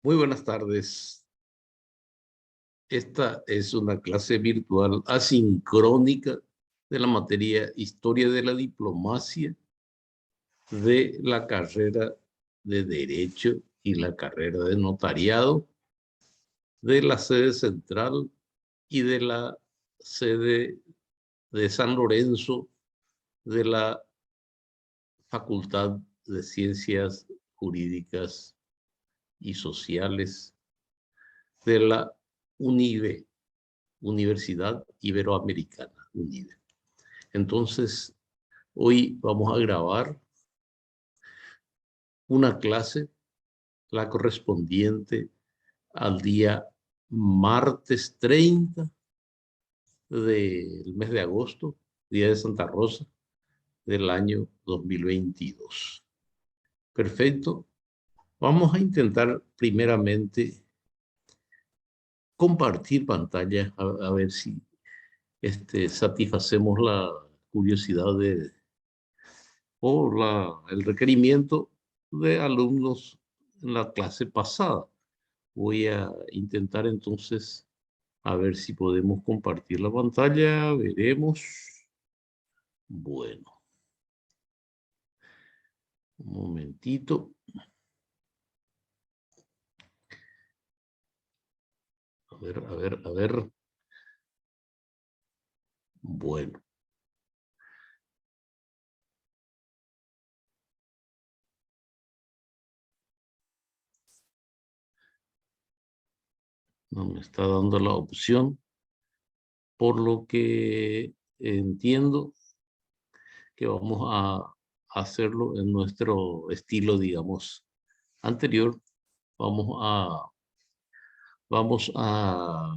Muy buenas tardes. Esta es una clase virtual asincrónica de la materia Historia de la Diplomacia de la carrera de Derecho y la carrera de Notariado de la sede central y de la sede de San Lorenzo de la Facultad de Ciencias Jurídicas y Sociales de la UNIBE, Universidad Iberoamericana, UNIBE. Entonces, hoy vamos a grabar una clase, la correspondiente al día martes 30 del mes de agosto, día de Santa Rosa, del año 2022. Perfecto. Vamos a intentar primeramente compartir pantalla, a ver si satisfacemos la curiosidad el requerimiento de alumnos en la clase pasada. Voy a intentar entonces a ver si podemos compartir la pantalla. Veremos. Bueno, un momentito. A ver. Bueno. No me está dando la opción, por lo que entiendo que vamos a hacerlo en nuestro estilo, digamos, anterior. Vamos a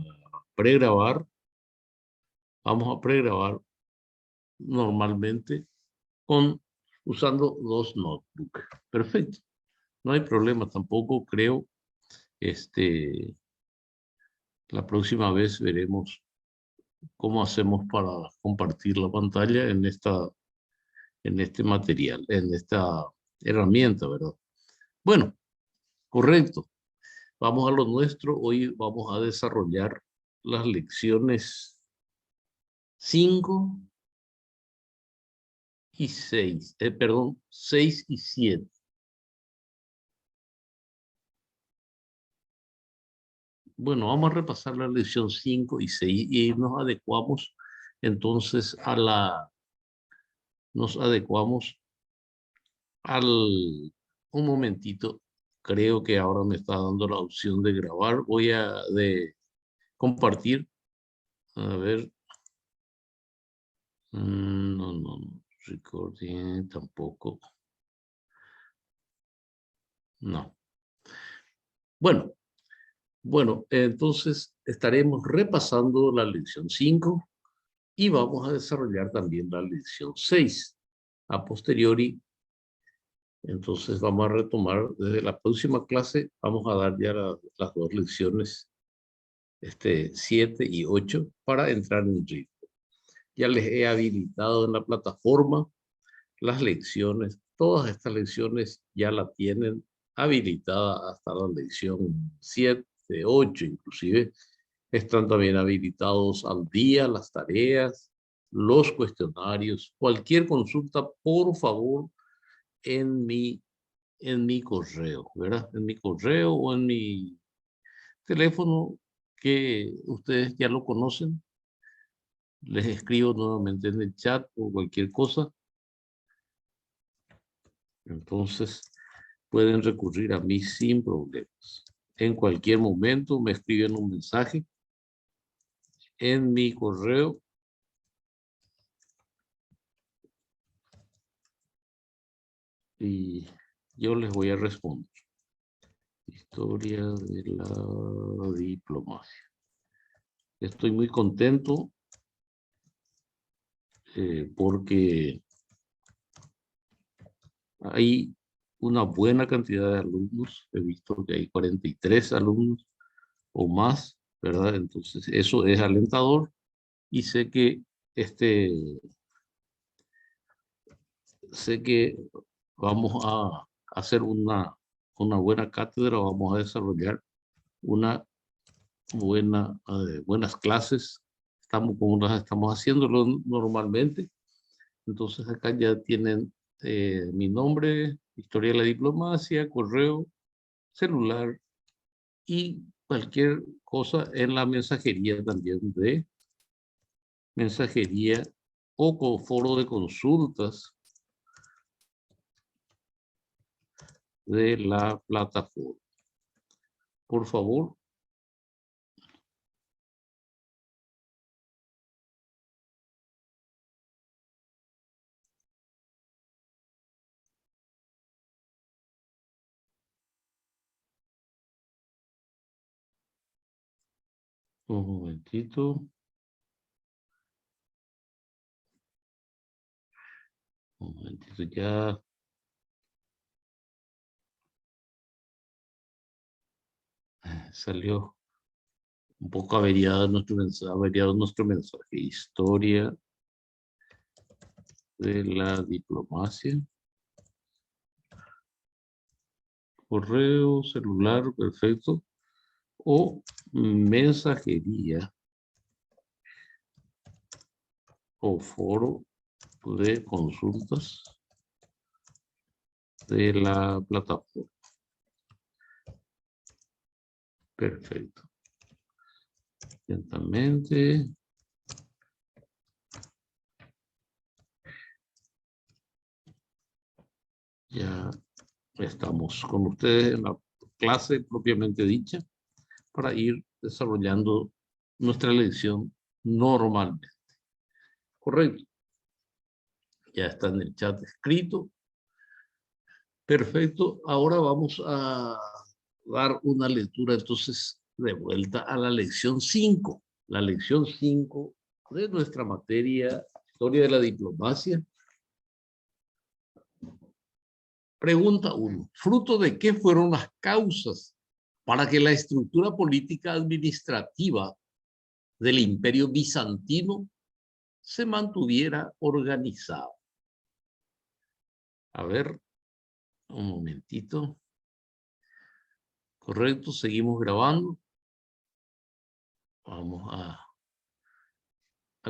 pregrabar. Vamos a pregrabar normalmente usando dos notebooks. Perfecto. No hay problema. Tampoco creo, la próxima vez veremos cómo hacemos para compartir la pantalla en este material, en esta herramienta, ¿verdad? Bueno, correcto. Vamos a lo nuestro. Hoy vamos a desarrollar las lecciones 5 y 6. Perdón, 6 y 7. Bueno, vamos a repasar la lección 5 y 6 y nos adecuamos entonces nos adecuamos un momentito. Creo que ahora me está dando la opción de grabar. Voy a compartir. A ver. No. Recording tampoco. No. Bueno, entonces estaremos repasando la lección 5 y vamos a desarrollar también la lección 6. A posteriori, entonces vamos a retomar desde la próxima clase. Vamos a dar ya las dos lecciones 7 y 8 para entrar en ritmo. Ya les he habilitado en la plataforma las lecciones. Todas estas lecciones ya la tienen habilitada hasta la lección 7, 8 inclusive. Están también habilitados al día las tareas, los cuestionarios. Cualquier consulta, por favor, en mi correo, ¿verdad? En mi correo o en mi teléfono, que ustedes ya lo conocen. Les escribo nuevamente en el chat o cualquier cosa. Entonces, pueden recurrir a mí sin problemas. En cualquier momento me escriben un mensaje en mi correo y yo les voy a responder. Historia de la diplomacia. Estoy muy contento porque hay una buena cantidad de alumnos. He visto que hay 43 alumnos o más, ¿verdad? Entonces, eso es alentador y sé que vamos a hacer una una buena cátedra vamos a desarrollar una buenas clases. Estamos como las estamos haciéndolo normalmente. Entonces acá ya tienen mi nombre, historia de la diplomacia, correo, celular y cualquier cosa en la mensajería también de mensajería o con foro de consultas de la plataforma. Por favor. Un momentito. Un momentito ya. Salió un poco averiado nuestro mensaje. Historia de la diplomacia. Correo, celular, perfecto. O mensajería o foro de consultas de la plataforma. Perfecto. Lentamente. Ya estamos con ustedes en la clase propiamente dicha para ir desarrollando nuestra lección normalmente. Correcto. Ya está en el chat escrito. Perfecto. Ahora vamos a dar una lectura entonces de vuelta a la lección 5. La lección 5 de nuestra materia Historia de la Diplomacia. Pregunta 1. ¿Fruto de qué fueron las causas para que la estructura política administrativa del Imperio Bizantino se mantuviera organizada? A ver, un momentito. Correcto, seguimos grabando. Vamos a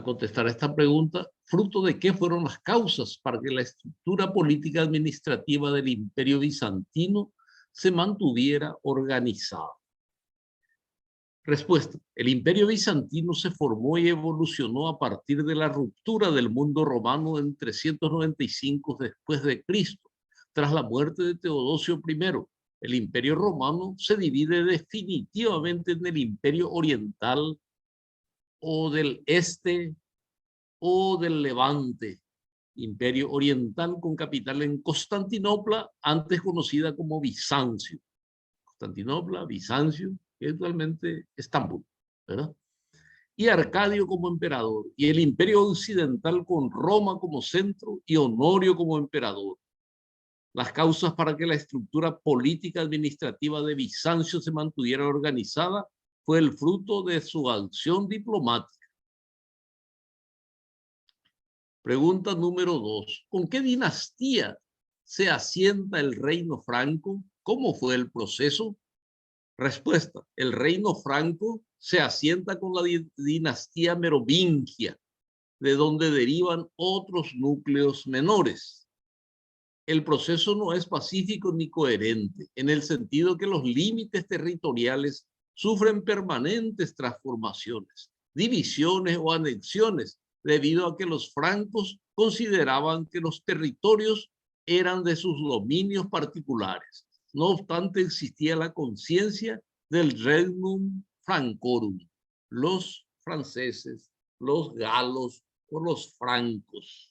contestar esta pregunta. ¿Fruto de qué fueron las causas para que la estructura política administrativa del Imperio Bizantino se mantuviera organizada? Respuesta. El Imperio Bizantino se formó y evolucionó a partir de la ruptura del mundo romano en 395 después de Cristo. Tras la muerte de Teodosio I, el Imperio Romano se divide definitivamente en el Imperio Oriental o del Este o del Levante. Imperio Oriental con capital en Constantinopla, antes conocida como Bizancio. Constantinopla, Bizancio, y actualmente Estambul, ¿verdad? Y Arcadio como emperador, y el Imperio Occidental con Roma como centro y Honorio como emperador. Las causas para que la estructura política administrativa de Bizancio se mantuviera organizada fue el fruto de su acción diplomática. Pregunta número 2. ¿Con qué dinastía se asienta el reino franco? ¿Cómo fue el proceso? Respuesta. El reino franco se asienta con la dinastía merovingia, de donde derivan otros núcleos menores. El proceso no es pacífico ni coherente, en el sentido que los límites territoriales sufren permanentes transformaciones, divisiones o anexiones, debido a que los francos consideraban que los territorios eran de sus dominios particulares. No obstante, existía la conciencia del Regnum Francorum, los franceses, los galos o los francos.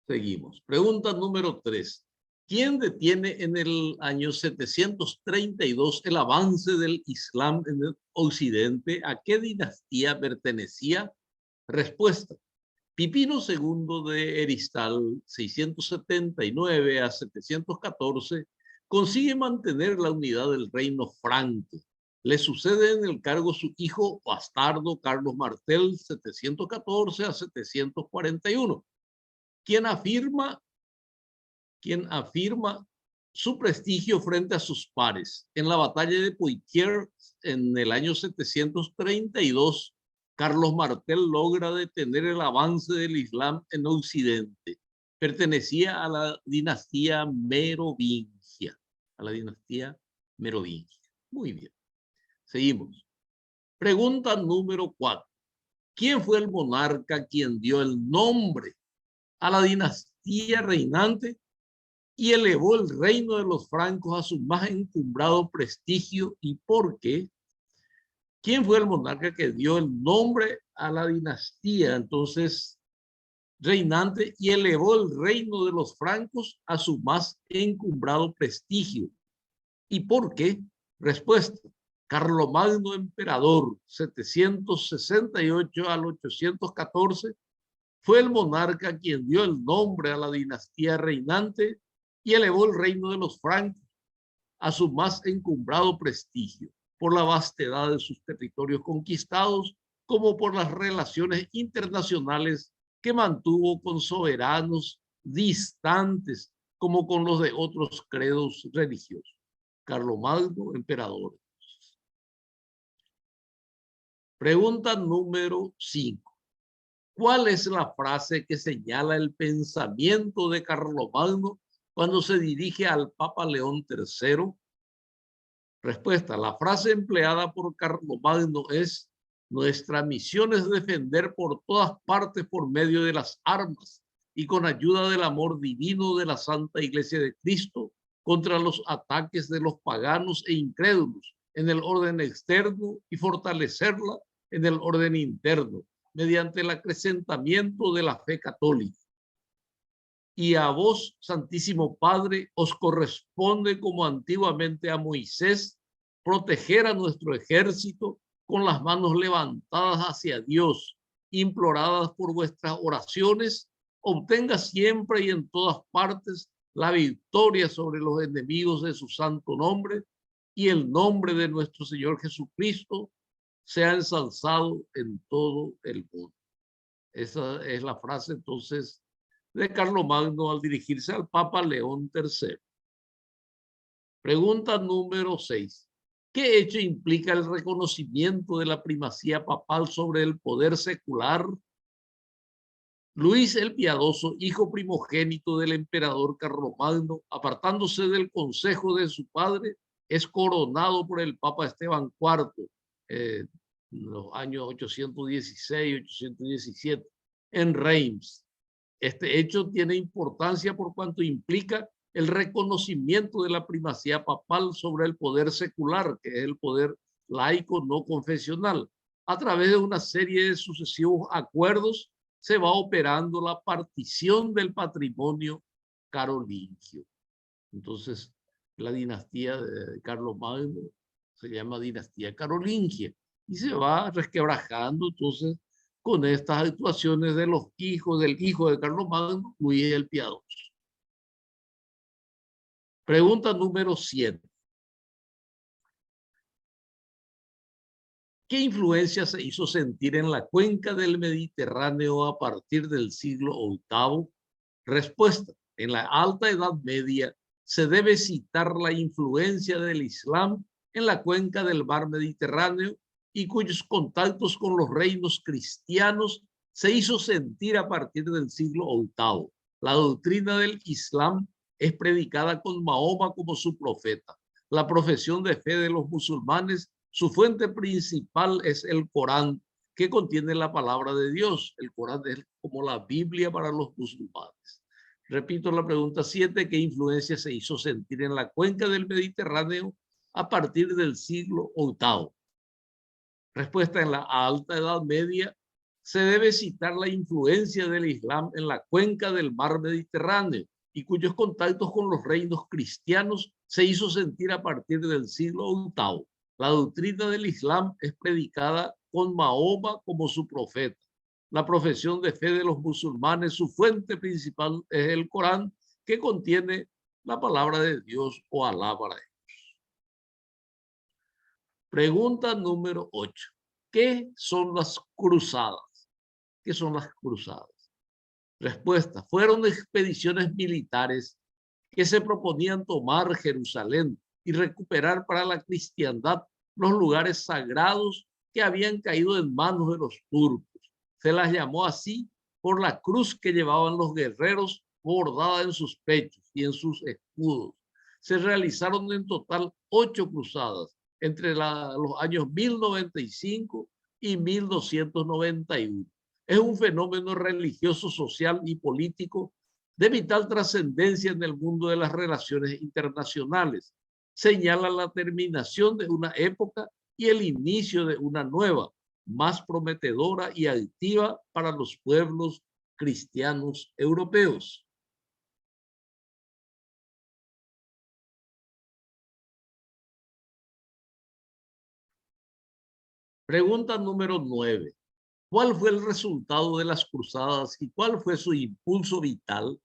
Seguimos. Pregunta número 3. ¿Quién detiene en el año 732 el avance del Islam en el occidente? ¿A qué dinastía pertenecía? Respuesta. Pipino II de Eristal, 679 a 714, consigue mantener la unidad del reino franco. Le sucede en el cargo su hijo bastardo Carlos Martel, 714 a 741, quien afirma su prestigio frente a sus pares. En la batalla de Poitiers, en el año 732, Carlos Martel logra detener el avance del Islam en Occidente. Pertenecía a la dinastía merovingia. Muy bien. Seguimos. Pregunta número 4. ¿Quién fue el monarca quien dio el nombre a la dinastía reinante y elevó el reino de los francos a su más encumbrado prestigio y por qué? ¿Quién fue el monarca que dio el nombre a la dinastía entonces reinante y elevó el reino de los francos a su más encumbrado prestigio? ¿Y por qué? Respuesta. Carlomagno emperador, 768 al 814, fue el monarca quien dio el nombre a la dinastía reinante y elevó el reino de los francos a su más encumbrado prestigio, por la vastedad de sus territorios conquistados, como por las relaciones internacionales que mantuvo con soberanos distantes, como con los de otros credos religiosos. Carlomagno, emperador. Pregunta número 5. ¿Cuál es la frase que señala el pensamiento de Carlomagno cuando se dirige al Papa León III? Respuesta. La frase empleada por Carlomagno es: nuestra misión es defender por todas partes por medio de las armas y con ayuda del amor divino de la Santa Iglesia de Cristo contra los ataques de los paganos e incrédulos en el orden externo y fortalecerla en el orden interno mediante el acrecentamiento de la fe católica. Y a vos, Santísimo Padre, os corresponde, como antiguamente a Moisés, proteger a nuestro ejército con las manos levantadas hacia Dios, imploradas por vuestras oraciones, obtenga siempre y en todas partes la victoria sobre los enemigos de su santo nombre, y el nombre de nuestro Señor Jesucristo sea ensalzado en todo el mundo. Esa es la frase entonces de Carlomagno al dirigirse al Papa León III. Pregunta número 6. ¿Qué hecho implica el reconocimiento de la primacía papal sobre el poder secular? Luis el Piadoso, hijo primogénito del emperador Carlomagno, apartándose del consejo de su padre, es coronado por el Papa Esteban IV en los años 816-817 en Reims. Este hecho tiene importancia por cuanto implica el reconocimiento de la primacía papal sobre el poder secular, que es el poder laico no confesional. A través de una serie de sucesivos acuerdos se va operando la partición del patrimonio carolingio. Entonces, la dinastía de Carlomagno se llama dinastía carolingia y se va resquebrajando entonces con estas actuaciones de los hijos del hijo de Carlomagno, Luis el Piadoso. Pregunta número 7. ¿Qué influencia se hizo sentir en la cuenca del Mediterráneo a partir del siglo VIII? Respuesta. En la Alta Edad Media se debe citar la influencia del Islam en la cuenca del mar Mediterráneo y cuyos contactos con los reinos cristianos se hizo sentir a partir del siglo VIII. La doctrina del Islam es predicada con Mahoma como su profeta. La profesión de fe de los musulmanes, su fuente principal es el Corán, que contiene la palabra de Dios. El Corán es como la Biblia para los musulmanes. Repito la pregunta 7. ¿Qué influencia se hizo sentir en la cuenca del Mediterráneo a partir del siglo VIII? Respuesta. En la Alta Edad Media se debe citar la influencia del Islam en la cuenca del mar Mediterráneo y cuyos contactos con los reinos cristianos se hizo sentir a partir del siglo VIII. La doctrina del Islam es predicada con Mahoma como su profeta. La profesión de fe de los musulmanes, su fuente principal es el Corán, que contiene la palabra de Dios o Alá para ellos. Pregunta número 8. ¿Qué son las cruzadas? ¿Qué son las cruzadas? Respuesta. Fueron expediciones militares que se proponían tomar Jerusalén y recuperar para la cristiandad los lugares sagrados que habían caído en manos de los turcos. Se las llamó así por la cruz que llevaban los guerreros bordada en sus pechos y en sus escudos. Se realizaron en total 8 cruzadas entre los años 1095 y 1291. Es un fenómeno religioso, social y político de vital trascendencia en el mundo de las relaciones internacionales. Señala la terminación de una época y el inicio de una nueva, más prometedora y activa para los pueblos cristianos europeos. Pregunta número 9. ¿Cuál fue el resultado de las cruzadas y cuál fue su impulso vital?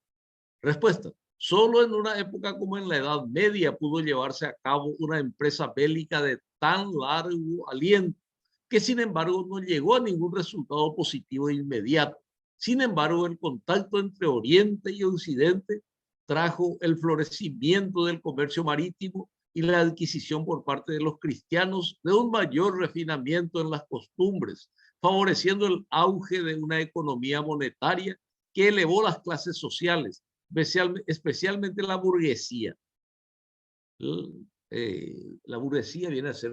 Respuesta. Solo en una época como en la Edad Media pudo llevarse a cabo una empresa bélica de tan largo aliento que sin embargo no llegó a ningún resultado positivo e inmediato. Sin embargo, el contacto entre Oriente y Occidente trajo el florecimiento del comercio marítimo y la adquisición por parte de los cristianos de un mayor refinamiento en las costumbres, favoreciendo el auge de una economía monetaria que elevó las clases sociales, especialmente la burguesía. La burguesía viene a ser,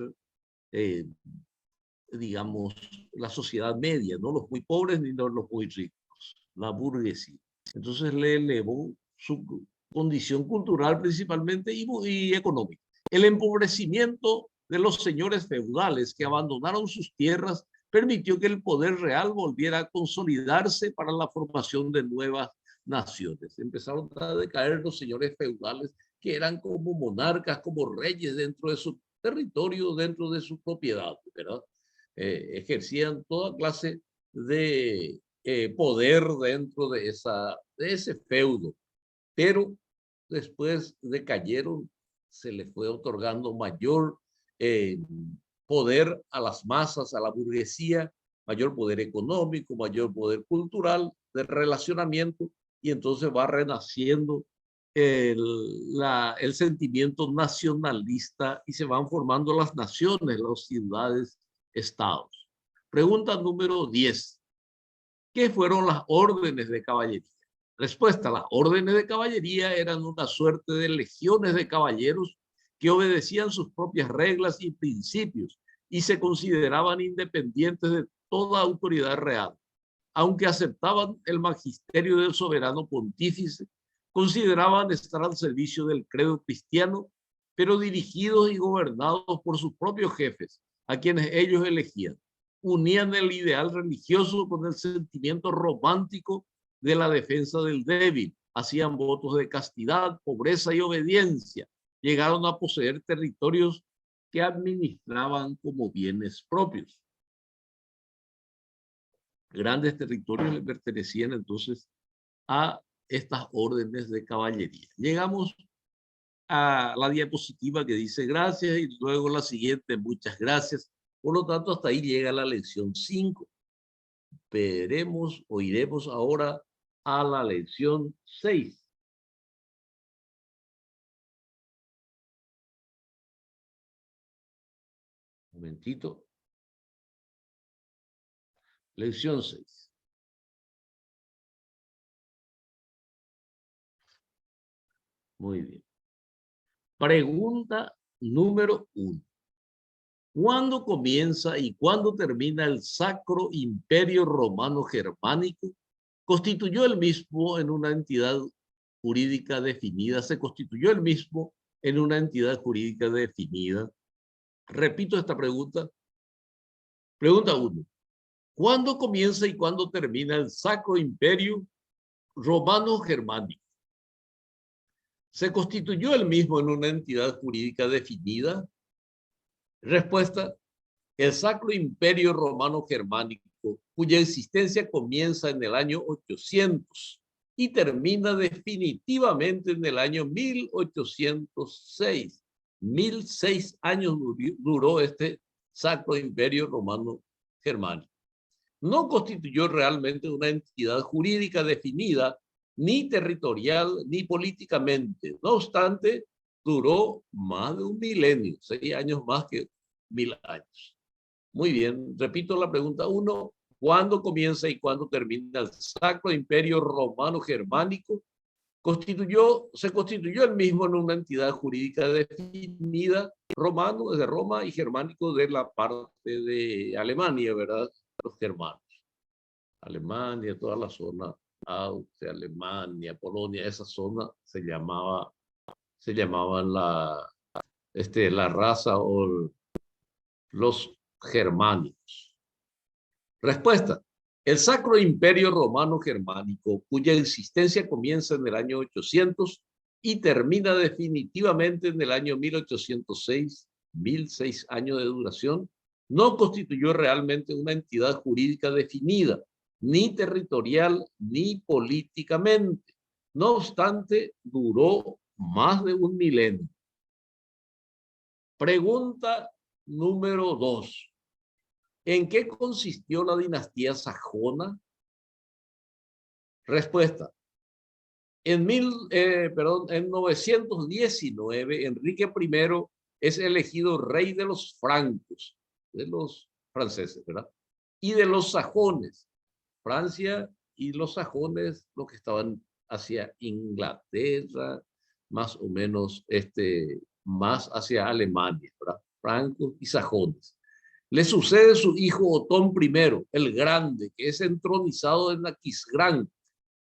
digamos, la sociedad media, no los muy pobres ni los muy ricos, la burguesía. Entonces le elevó su condición cultural principalmente y económica. El empobrecimiento de los señores feudales que abandonaron sus tierras permitió que el poder real volviera a consolidarse para la formación de nuevas naciones. Empezaron a decaer los señores feudales que eran como monarcas, como reyes dentro de su territorio, dentro de su propiedad, ¿verdad? Ejercían toda clase de poder dentro de ese feudo, pero después decayeron, se les fue otorgando mayor poder a las masas, a la burguesía, mayor poder económico, mayor poder cultural, de relacionamiento, y entonces va renaciendo el sentimiento nacionalista y se van formando las naciones, las ciudades, estados. Pregunta número 10. ¿Qué fueron las órdenes de caballería? Respuesta. Las órdenes de caballería eran una suerte de legiones de caballeros que obedecían sus propias reglas y principios y se consideraban independientes de toda autoridad real. Aunque aceptaban el magisterio del soberano pontífice, consideraban estar al servicio del credo cristiano, pero dirigidos y gobernados por sus propios jefes, a quienes ellos elegían. Unían el ideal religioso con el sentimiento romántico de la defensa del débil. Hacían votos de castidad, pobreza y obediencia. Llegaron a poseer territorios que administraban como bienes propios. Grandes territorios le pertenecían entonces a estas órdenes de caballería. Llegamos a la diapositiva que dice gracias y luego la siguiente, muchas gracias. Por lo tanto, hasta ahí llega la lección 5. Veremos o iremos ahora a la lección 6. Un momentito. Lección 6. Muy bien. Pregunta número 1. ¿Cuándo comienza y cuándo termina el Sacro Imperio Romano Germánico? ¿Constituyó el mismo en una entidad jurídica definida? ¿Se constituyó el mismo en una entidad jurídica definida? Repito esta pregunta. Pregunta 1. ¿Cuándo comienza y cuándo termina el Sacro Imperio Romano Germánico? ¿Se constituyó el mismo en una entidad jurídica definida? Respuesta. El Sacro Imperio Romano Germánico, cuya existencia comienza en el año 800 y termina definitivamente en el año 1806, 1006 años duró este Sacro Imperio Romano Germánico. No constituyó realmente una entidad jurídica definida, ni territorial, ni políticamente. No obstante, duró más de un milenio, 6 años más que 1000 años. Muy bien, repito la pregunta 1. ¿Cuándo comienza y cuándo termina el Sacro Imperio Romano Germánico? Se constituyó el mismo en una entidad jurídica definida, romano desde Roma y germánico de la parte de Alemania, ¿verdad? Los germanos. Alemania, toda la zona, Austria, Alemania, Polonia, esa zona se llamaban la raza o los germánicos. Respuesta. El Sacro Imperio Romano Germánico, cuya existencia comienza en el año 800 y termina definitivamente en el año 1806, 1006 años de duración, no constituyó realmente una entidad jurídica definida, ni territorial, ni políticamente. No obstante, duró más de un milenio. Pregunta número 2. ¿En qué consistió la dinastía sajona? Respuesta. En 919, Enrique I es elegido rey de los francos, de los franceses, ¿verdad? Y de los sajones. Francia y los sajones, los que estaban hacia Inglaterra, más o menos más hacia Alemania, ¿verdad? Francos y sajones. Le sucede su hijo Otón I, el Grande, que es entronizado en Aquisgrán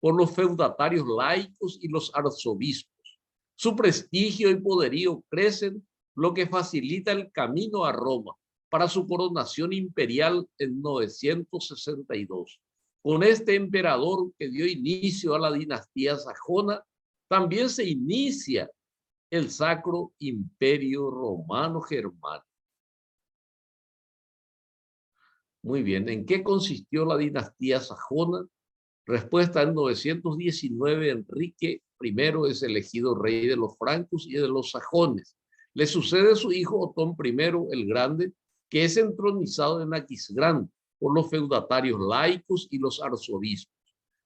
por los feudatarios laicos y los arzobispos. Su prestigio y poderío crecen, lo que facilita el camino a Roma para su coronación imperial en 962. Con este emperador que dio inicio a la dinastía sajona, también se inicia el Sacro Imperio Romano Germánico. Muy bien, ¿en qué consistió la dinastía sajona? Respuesta: en 919, Enrique I es elegido rey de los francos y de los sajones. Le sucede su hijo Otón I, el Grande, que es entronizado en Aquisgrán por los feudatarios laicos y los arzobispos.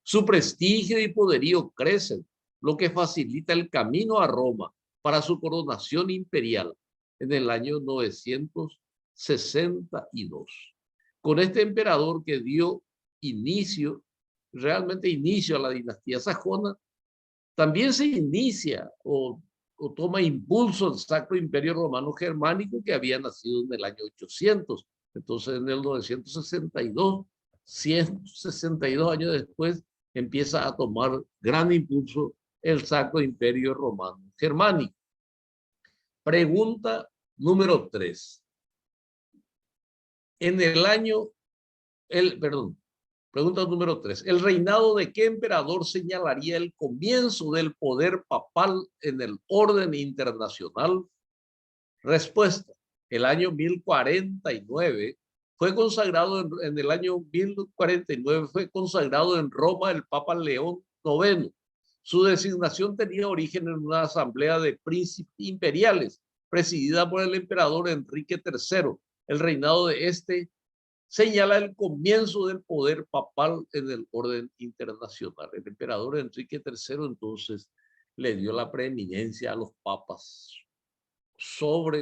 Su prestigio y poderío crecen, lo que facilita el camino a Roma para su coronación imperial en el año 962. Con este emperador que dio realmente inicio a la dinastía sajona, también se inicia o toma impulso el Sacro Imperio Romano Germánico, que había nacido en el año 800. Entonces, en el 962, 162 años después, empieza a tomar gran impulso el Sacro Imperio Romano Germánico. Pregunta número 3. Pregunta número 3. ¿El reinado de qué emperador señalaría el comienzo del poder papal en el orden internacional? Respuesta. El año 1049 fue consagrado en el año 1049 fue consagrado en Roma el Papa León IX. Su designación tenía origen en una asamblea de príncipes imperiales presidida por el emperador Enrique III. El reinado de señala el comienzo del poder papal en el orden internacional. El emperador Enrique III entonces le dio la preeminencia a los papas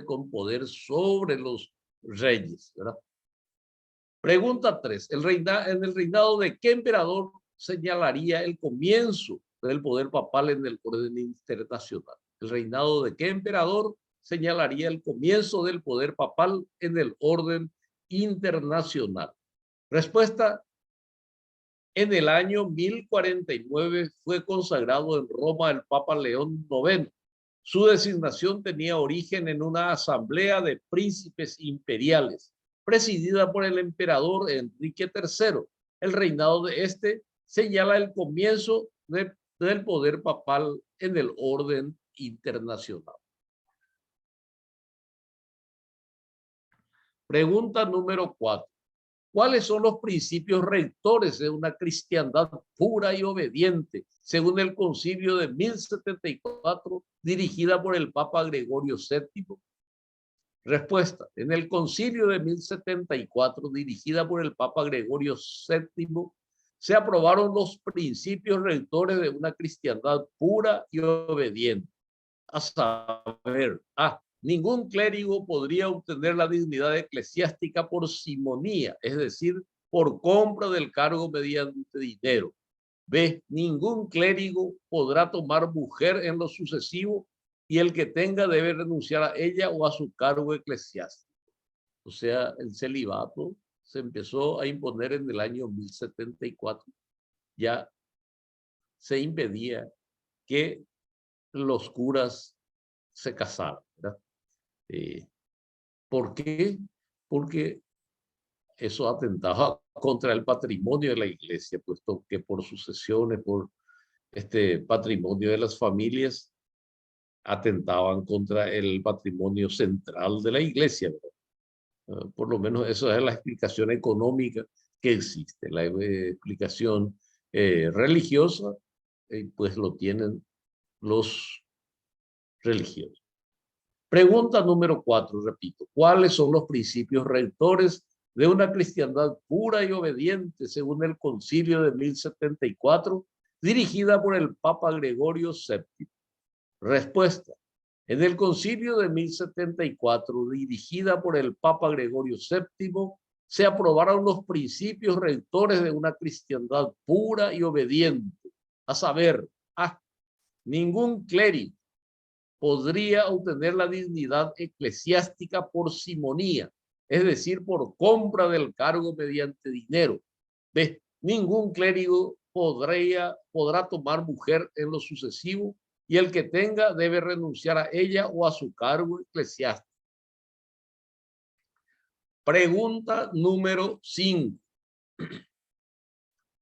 con poder sobre los reyes, ¿verdad? Pregunta 3. En el reinado de qué emperador señalaría el comienzo del poder papal en el orden internacional? El reinado de qué emperador señalaría el comienzo del poder papal en el orden internacional. Respuesta: en el año 1049 fue consagrado en Roma el Papa León IX. Su designación tenía origen en una asamblea de príncipes imperiales presidida por el emperador Enrique III. El reinado de señala el comienzo del poder papal en el orden internacional. Pregunta número 4. ¿Cuáles son los principios rectores de una cristiandad pura y obediente, según el concilio de 1074, dirigida por el Papa Gregorio VII? Respuesta. En el concilio de 1074, dirigida por el Papa Gregorio VII, se aprobaron los principios rectores de una cristiandad pura y obediente. A saber, ningún clérigo podría obtener la dignidad eclesiástica por simonía, es decir, por compra del cargo mediante dinero. B, ningún clérigo podrá tomar mujer en lo sucesivo y el que tenga debe renunciar a ella o a su cargo eclesiástico. O sea, el celibato se empezó a imponer en el año 1074. Ya se impedía que los curas se casaran, ¿verdad? ¿Por qué? Porque eso atentaba contra el patrimonio de la iglesia, puesto que por sucesiones, por este patrimonio de las familias, atentaban contra el patrimonio central de la iglesia, ¿verdad? Por lo menos esa es la explicación económica que existe. La explicación religiosa, pues lo tienen los religiosos. Pregunta número 4, repito. ¿Cuáles son los principios rectores de una cristiandad pura y obediente según el concilio de 1074, dirigida por el Papa Gregorio VII? Respuesta. En el concilio de 1074, dirigida por el Papa Gregorio VII, se aprobaron los principios rectores de una cristiandad pura y obediente, a saber, ningún clérigo podría obtener la dignidad eclesiástica por simonía, es decir, por compra del cargo mediante dinero. B, ningún clérigo podrá tomar mujer en lo sucesivo y el que tenga debe renunciar a ella o a su cargo eclesiástico. Pregunta número 5.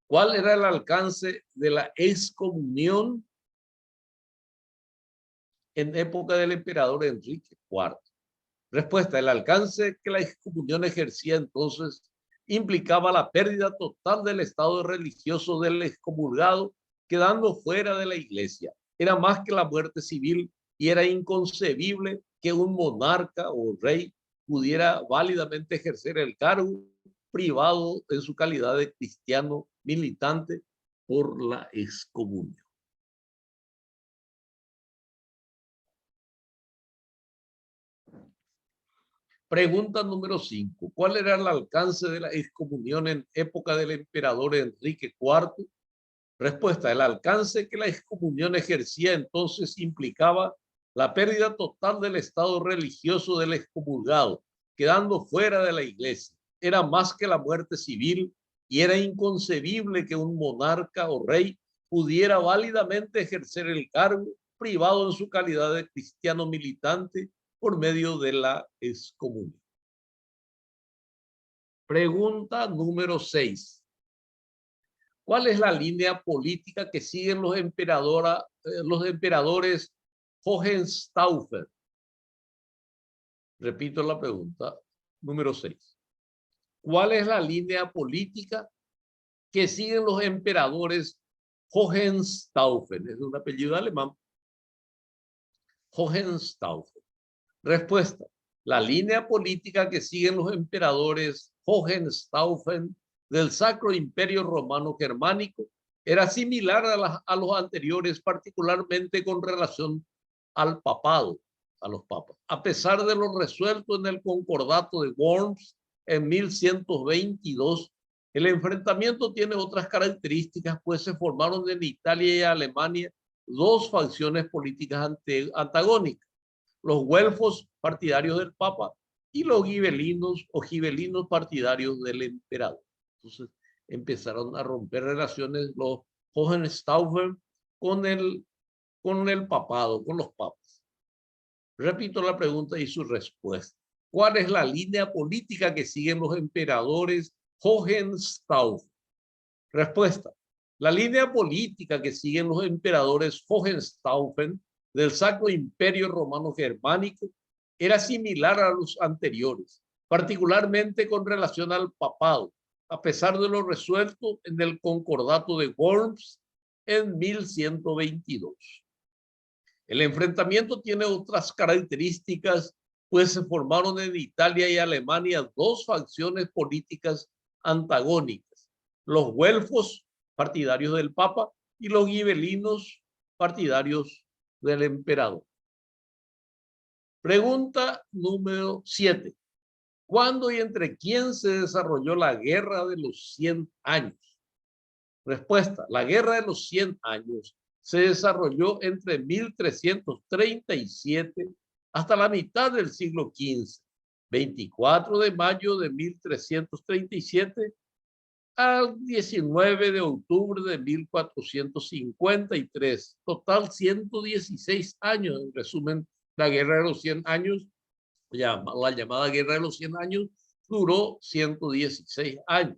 ¿Cuál era el alcance de la excomunión en época del emperador Enrique IV? Respuesta. El alcance que la excomunión ejercía entonces implicaba la pérdida total del estado religioso del excomulgado, quedando fuera de la iglesia. Era más que la muerte civil y era inconcebible que un monarca o rey pudiera válidamente ejercer el cargo privado en su calidad de cristiano militante por la excomunión. Pregunta número 5. ¿Cuál era el alcance de la excomunión en época del emperador Enrique IV? Respuesta. El alcance que la excomunión ejercía entonces implicaba la pérdida total del estado religioso del excomulgado, quedando fuera de la iglesia. Era más que la muerte civil y era inconcebible que un monarca o rey pudiera válidamente ejercer el cargo privado en su calidad de cristiano militante por medio de la excomunión. Pregunta número 6. ¿Cuál es la línea política que siguen los emperadores Hohenstaufen? Repito la pregunta número 6. ¿Cuál es la línea política que siguen los emperadores Hohenstaufen? Es un apellido alemán. Hohenstaufen. Respuesta. La línea política que siguen los emperadores Hohenstaufen del Sacro Imperio Romano Germánico era similar a los anteriores, particularmente con relación al papado, a los papas. A pesar de lo resuelto en el Concordato de Worms en 1122, el enfrentamiento tiene otras características, pues se formaron en Italia y Alemania dos facciones políticas antagónicas: los güelfos partidarios del Papa y los gibelinos o gibelinos partidarios del emperador. Entonces empezaron a romper relaciones los Hohenstaufen con el papado, con los papas. Repito la pregunta y su respuesta. ¿Cuál es la línea política que siguen los emperadores Hohenstaufen? Respuesta. La línea política que siguen los emperadores Hohenstaufen del Sacro Imperio Romano Germánico era similar a los anteriores, particularmente con relación al papado, a pesar de lo resuelto en el Concordato de Worms en 1122. El enfrentamiento tiene otras características, pues se formaron en Italia y Alemania dos facciones políticas antagónicas: los güelfos, partidarios del Papa, y los gibelinos, partidarios del emperador. Pregunta número 7. ¿Cuándo y entre quién se desarrolló la Guerra de los 100 años? Respuesta: la Guerra de los 100 años se desarrolló entre 1337 hasta la mitad del siglo XV, 24 de mayo de 1337 al 19 de octubre de 1453. Total 116 años. En resumen, la Guerra de los 100 años, la llamada Guerra de los 100 años, duró 116 años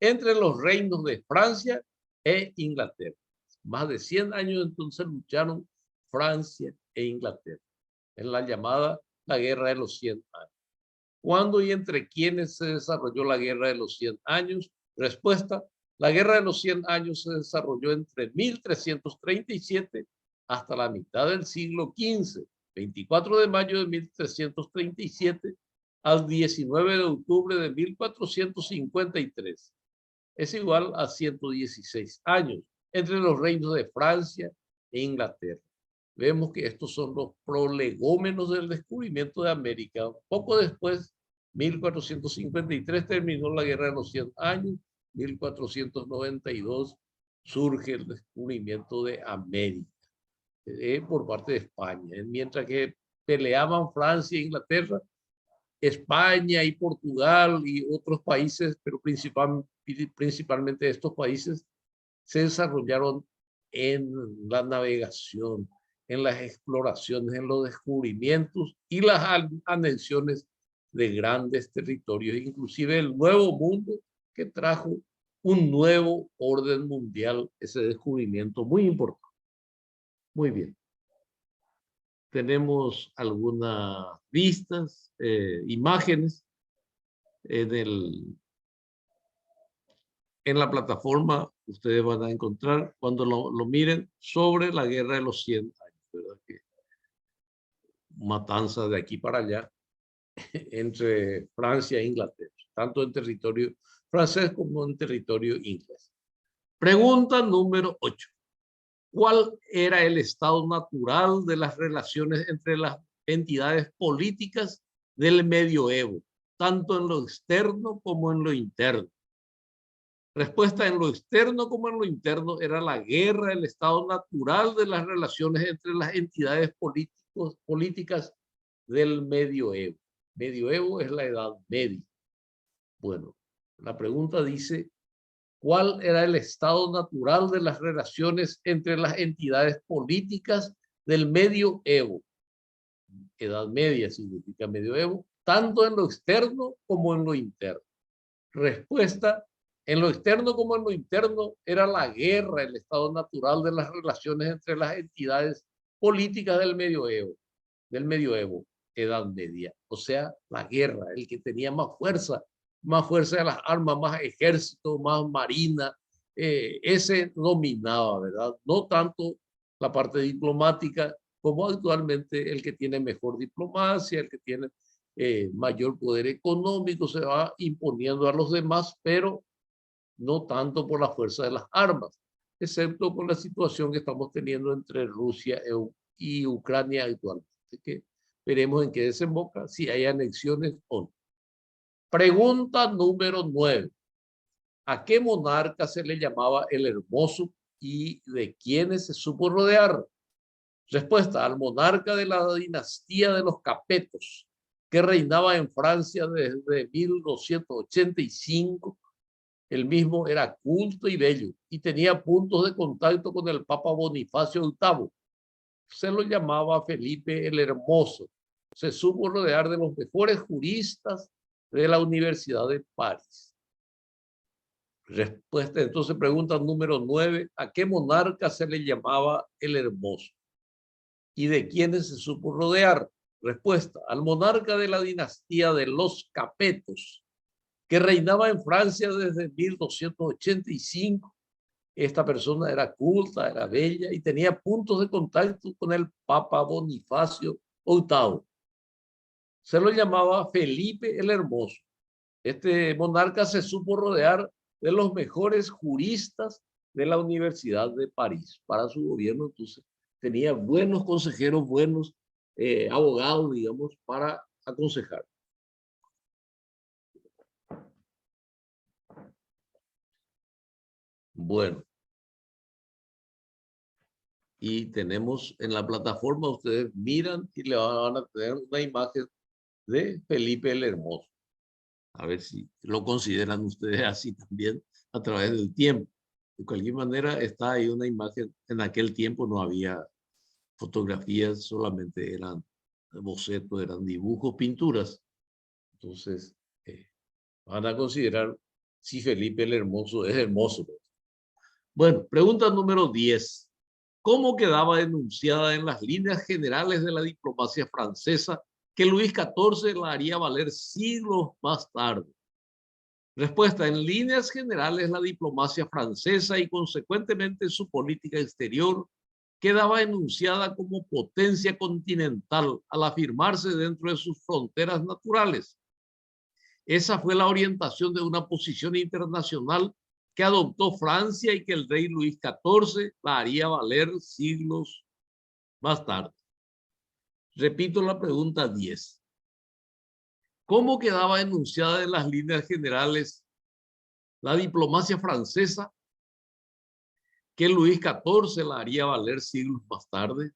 entre los reinos de Francia e Inglaterra. Más de 100 años entonces lucharon Francia e Inglaterra en la llamada la Guerra de los 100 años. ¿Cuándo y entre quiénes se desarrolló la Guerra de los 100 años? Respuesta: la Guerra de los 100 años se desarrolló entre 1337 hasta la mitad del siglo XV, 24 de mayo de 1337 al 19 de octubre de 1453. Es igual a 116 años entre los reinos de Francia e Inglaterra. Vemos que estos son los prolegómenos del descubrimiento de América. Poco después, 1453, terminó la Guerra de los 100 años. 1492 surge el descubrimiento de América por parte de España. Mientras que peleaban Francia e Inglaterra, España y Portugal y otros países, pero principalmente estos países, se desarrollaron en la navegación, en las exploraciones, en los descubrimientos y las anexiones de grandes territorios, inclusive el Nuevo Mundo, que trajo un nuevo orden mundial, ese descubrimiento muy importante. Muy bien. Tenemos algunas vistas, imágenes en la plataforma. Ustedes van a encontrar cuando lo miren sobre la Guerra de los 100 años, ¿verdad? Que matanza de aquí para allá entre Francia e Inglaterra, tanto en territorio francés como en territorio inglés. Pregunta número 8. ¿Cuál era el estado natural de las relaciones entre las entidades políticas del medioevo, tanto en lo externo como en lo interno? Respuesta: en lo externo como en lo interno era la guerra el estado natural de las relaciones entre las entidades políticas del medioevo. Medioevo es la Edad Media. Bueno, la pregunta dice: ¿cuál era el estado natural de las relaciones entre las entidades políticas del medioevo? Edad Media significa medioevo, tanto en lo externo como en lo interno. Respuesta: en lo externo como en lo interno era la guerra el estado natural de las relaciones entre las entidades políticas del medioevo, Edad Media. O sea, la guerra, el que tenía más fuerza de las armas, más ejército, más marina, ese dominaba, ¿verdad? No tanto la parte diplomática como actualmente el que tiene mejor diplomacia, el que tiene mayor poder económico, se va imponiendo a los demás, pero no tanto por la fuerza de las armas, excepto con la situación que estamos teniendo entre Rusia y Ucrania actualmente, que veremos en qué desemboca, si hay anexiones o no. Pregunta número 9. ¿A qué monarca se le llamaba el Hermoso y de quiénes se supo rodear? Respuesta: al monarca de la dinastía de los Capetos, que reinaba en Francia desde 1285. El mismo era culto y bello y tenía puntos de contacto con el Papa Bonifacio VIII. Se lo llamaba Felipe el Hermoso. Se supo rodear de los mejores juristas de la Universidad de París. Respuesta, entonces, pregunta número 9. ¿A qué monarca se le llamaba el Hermoso? ¿Y de quiénes se supo rodear? Respuesta: al monarca de la dinastía de los Capetos, que reinaba en Francia desde 1285. Esta persona era culta, era bella y tenía puntos de contacto con el Papa Bonifacio VIII. Se lo llamaba Felipe el Hermoso. Este monarca se supo rodear de los mejores juristas de la Universidad de París para su gobierno. Entonces, tenía buenos consejeros, buenos abogados, digamos, para aconsejar. Bueno, y tenemos en la plataforma, ustedes miran y le van a tener una imagen de Felipe el Hermoso. A ver si lo consideran ustedes así también a través del tiempo. De cualquier manera, está ahí una imagen. En aquel tiempo no había fotografías, solamente eran bocetos, eran dibujos, pinturas. Entonces, van a considerar si Felipe el Hermoso es hermoso. Bueno, pregunta número 10. ¿Cómo quedaba enunciada en las líneas generales de la diplomacia francesa que Luis XIV la haría valer siglos más tarde? Respuesta: en líneas generales, la diplomacia francesa y consecuentemente su política exterior quedaba enunciada como potencia continental al afirmarse dentro de sus fronteras naturales. Esa fue la orientación de una posición internacional que adoptó Francia y que el rey Luis XIV la haría valer siglos más tarde. Repito la pregunta 10. ¿Cómo quedaba enunciada en las líneas generales la diplomacia francesa que Luis XIV la haría valer siglos más tarde?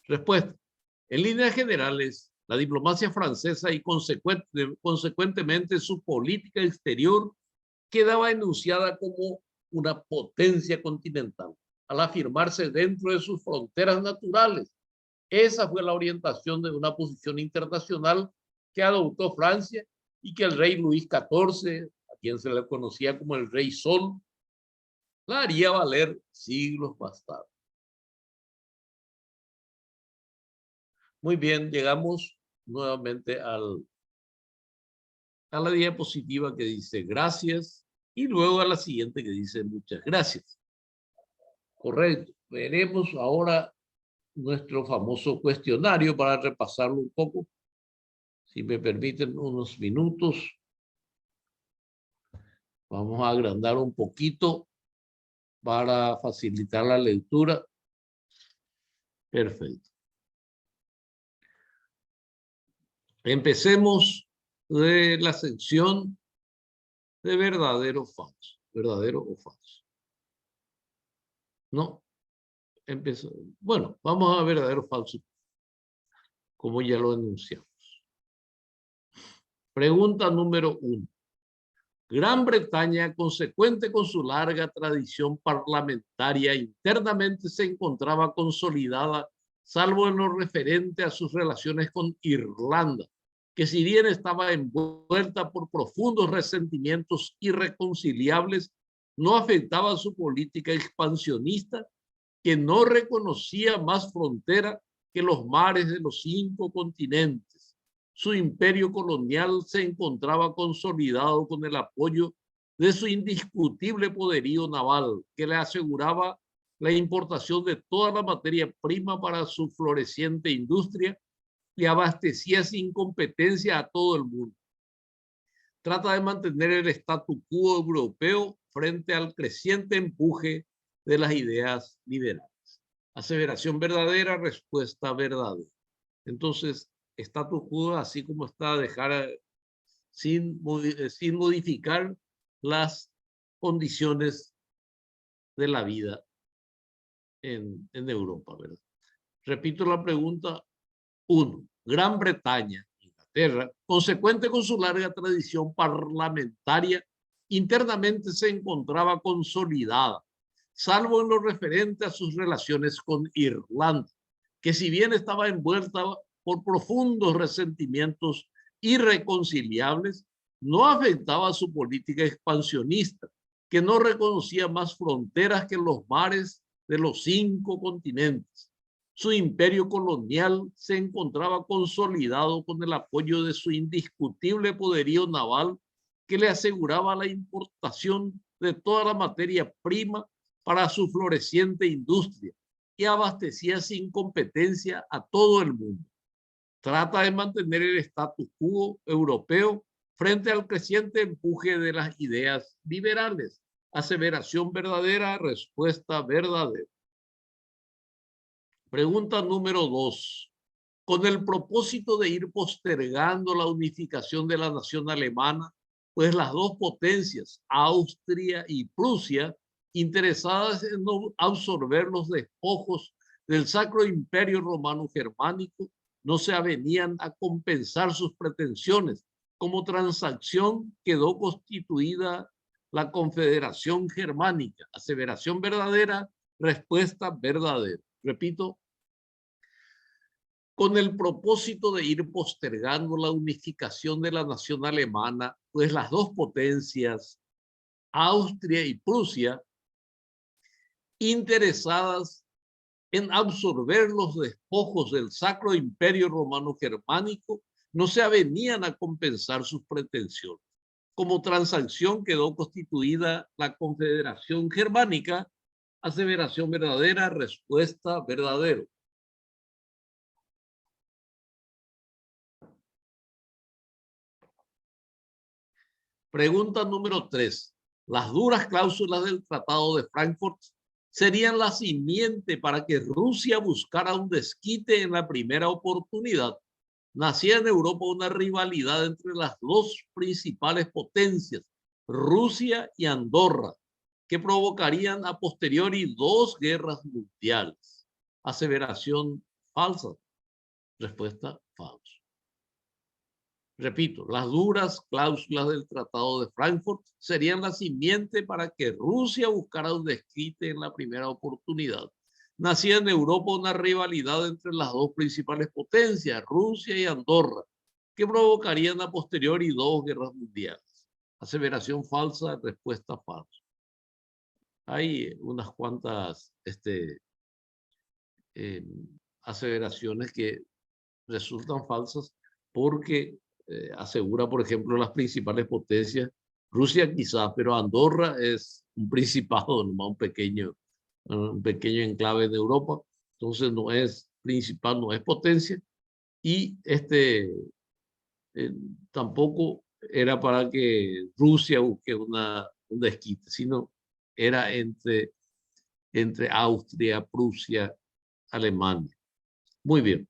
Respuesta: en líneas generales, la diplomacia francesa y consecuentemente su política exterior quedaba enunciada como una potencia continental al afirmarse dentro de sus fronteras naturales. Esa fue la orientación de una posición internacional que adoptó Francia y que el rey Luis XIV, a quien se le conocía como el Rey Sol, la haría valer siglos más tarde. Muy bien, llegamos nuevamente a la diapositiva que dice gracias y luego a la siguiente que dice muchas gracias. Correcto. Veremos ahora nuestro famoso cuestionario para repasarlo un poco. Si me permiten unos minutos. Vamos a agrandar un poquito para facilitar la lectura. Perfecto. Empecemos de la sección de verdadero o falso. ¿Verdadero o falso? No. Empezó. Bueno, vamos a verdadero o falso, como ya lo anunciamos. Pregunta número 1. Gran Bretaña, consecuente con su larga tradición parlamentaria, internamente se encontraba consolidada, salvo en lo referente a sus relaciones con Irlanda, que si bien estaba envuelta por profundos resentimientos irreconciliables, no afectaba su política expansionista, que no reconocía más frontera que los mares de los 5 continentes. Su imperio colonial se encontraba consolidado con el apoyo de su indiscutible poderío naval, que le aseguraba la importación de toda la materia prima para su floreciente industria y abastecía sin competencia a todo el mundo. Trata de mantener el statu quo europeo frente al creciente empuje de las ideas liberales. Aseveración verdadera, respuesta verdadera. Entonces, statu quo, así como está, dejar sin modificar las condiciones de la vida en Europa, ¿verdad? Repito la pregunta 1. Gran Bretaña, Inglaterra, consecuente con su larga tradición parlamentaria, internamente se encontraba consolidada, salvo en lo referente a sus relaciones con Irlanda, que si bien estaba envuelta por profundos resentimientos irreconciliables, no afectaba a su política expansionista, que no reconocía más fronteras que los mares de los 5 continentes. Su imperio colonial se encontraba consolidado con el apoyo de su indiscutible poderío naval, que le aseguraba la importación de toda la materia prima para su floreciente industria y abastecía sin competencia a todo el mundo. trata de mantener el status quo europeo frente al creciente empuje de las ideas liberales. Aseveración verdadera, respuesta verdadera. Pregunta número 2. Con el propósito de ir postergando la unificación de la nación alemana, pues las dos potencias, Austria y Prusia, interesadas en absorber los despojos del Sacro Imperio Romano Germánico, no se avenían a compensar sus pretensiones. Como transacción quedó constituida la Confederación Germánica. Aseveración verdadera, respuesta verdadera. Repito, con el propósito de ir postergando la unificación de la nación alemana, pues las dos potencias, Austria y Prusia, interesadas en absorber los despojos del Sacro Imperio Romano Germánico, no se avenían a compensar sus pretensiones. Como transacción quedó constituida la Confederación Germánica. Aseveración verdadera, respuesta verdadero. Pregunta número 3. Las duras cláusulas del Tratado de Frankfurt serían la simiente para que Rusia buscara un desquite en la primera oportunidad. Nacía en Europa una rivalidad entre las dos principales potencias, Rusia y Andorra, que provocarían a posteriori dos guerras mundiales. Aseveración falsa. Respuesta falsa. Repito, las duras cláusulas del Tratado de Frankfurt serían la simiente para que Rusia buscara un desquite en la primera oportunidad. Nacía en Europa una rivalidad entre las dos principales potencias, Rusia y Andorra, que provocarían a posteriori dos guerras mundiales. Aseveración falsa, respuesta falsa. Hay unas cuantas aseveraciones que resultan falsas porque asegura, por ejemplo, las principales potencias. Rusia quizás, pero Andorra es un principado, nomás un pequeño enclave de Europa. Entonces no es principal, no es potencia. Y tampoco era para que Rusia busque un desquite, sino era entre Austria, Prusia, Alemania. Muy bien.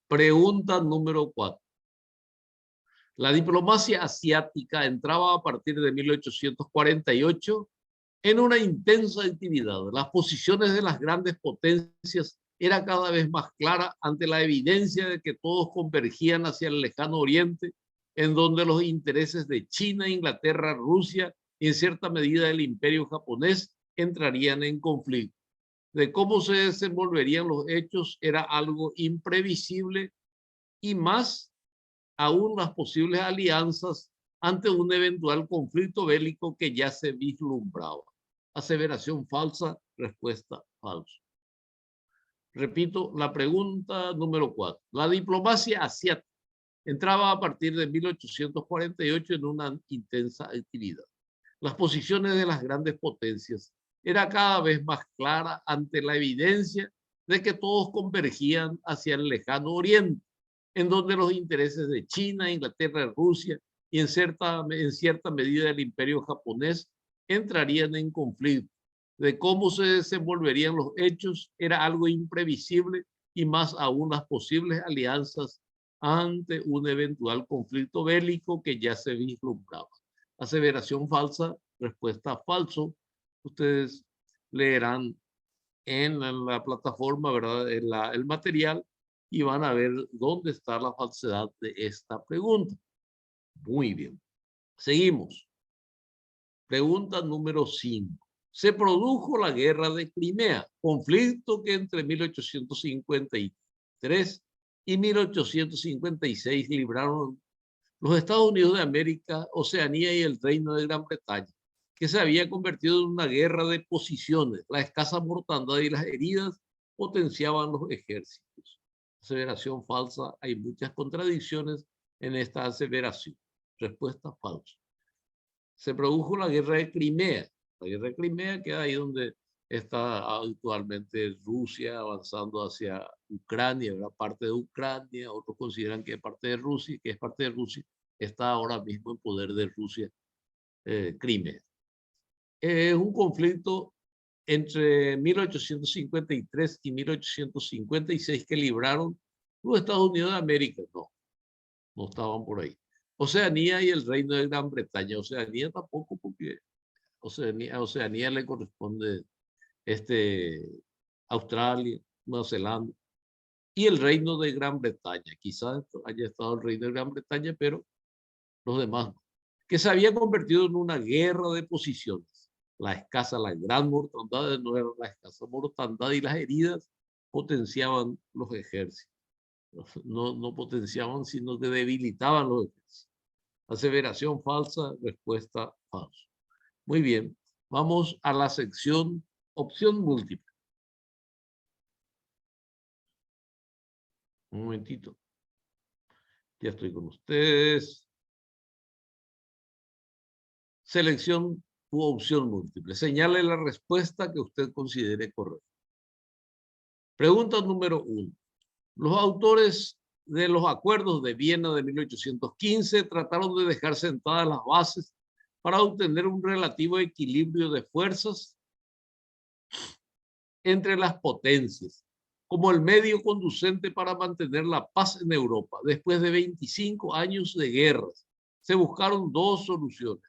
Pregunta número 4. La diplomacia asiática entraba a partir de 1848 en una intensa actividad. Las posiciones de las grandes potencias eran cada vez más claras ante la evidencia de que todos convergían hacia el lejano oriente, en donde los intereses de China, Inglaterra, Rusia y en cierta medida el imperio japonés entrarían en conflicto. De cómo se desenvolverían los hechos era algo imprevisible y más aún las posibles alianzas ante un eventual conflicto bélico que ya se vislumbraba. Aseveración falsa, respuesta falsa. Repito, la pregunta número 4. La diplomacia asiática entraba a partir de 1848 en una intensa actividad. Las posiciones de las grandes potencias eran cada vez más claras ante la evidencia de que todos convergían hacia el lejano oriente, en donde los intereses de China, Inglaterra, Rusia y en cierta medida el imperio japonés entrarían en conflicto. De cómo se desenvolverían los hechos era algo imprevisible y más aún las posibles alianzas ante un eventual conflicto bélico que ya se vislumbraba. Aseveración falsa, respuesta falso. Ustedes leerán en la plataforma, ¿verdad? El material y van a ver dónde está la falsedad de esta pregunta. Muy bien. Seguimos. Pregunta número 5. Se produjo la guerra de Crimea, conflicto que entre 1853 y 1856 libraron los Estados Unidos de América, Oceanía y el Reino de Gran Bretaña, que se había convertido en una guerra de posiciones. La escasa mortandad y las heridas potenciaban los ejércitos. Aseveración falsa. Hay muchas contradicciones en esta aseveración. Respuesta falsa. Se produjo la guerra de Crimea. La guerra de Crimea queda ahí donde está actualmente Rusia avanzando hacia Ucrania, ¿verdad? Parte de Ucrania, otros consideran que es parte de Rusia, está ahora mismo en poder de Rusia, Crimea. Es un conflicto entre 1853 y 1856 que libraron los Estados Unidos de América. No estaban por ahí. Oceanía y el Reino de Gran Bretaña. Oceanía tampoco, porque a Oceanía le corresponde Australia, Nueva Zelanda y el Reino de Gran Bretaña. Quizás haya estado el Reino de Gran Bretaña, pero los demás no. Que se había convertido en una guerra de posiciones. La gran mortandad, no era la escasa mortandad, y las heridas potenciaban los ejércitos. No potenciaban, sino que debilitaban los ejércitos. Aseveración falsa, respuesta falsa. Muy bien, vamos a la sección opción múltiple. Un momentito. Ya estoy con ustedes. Selección u opción múltiple. Señale la respuesta que usted considere correcta. Pregunta número 1. Los autores de los acuerdos de Viena de 1815 trataron de dejar sentadas las bases para obtener un relativo equilibrio de fuerzas entre las potencias, como el medio conducente para mantener la paz en Europa. Después de 25 años de guerras, se buscaron dos soluciones.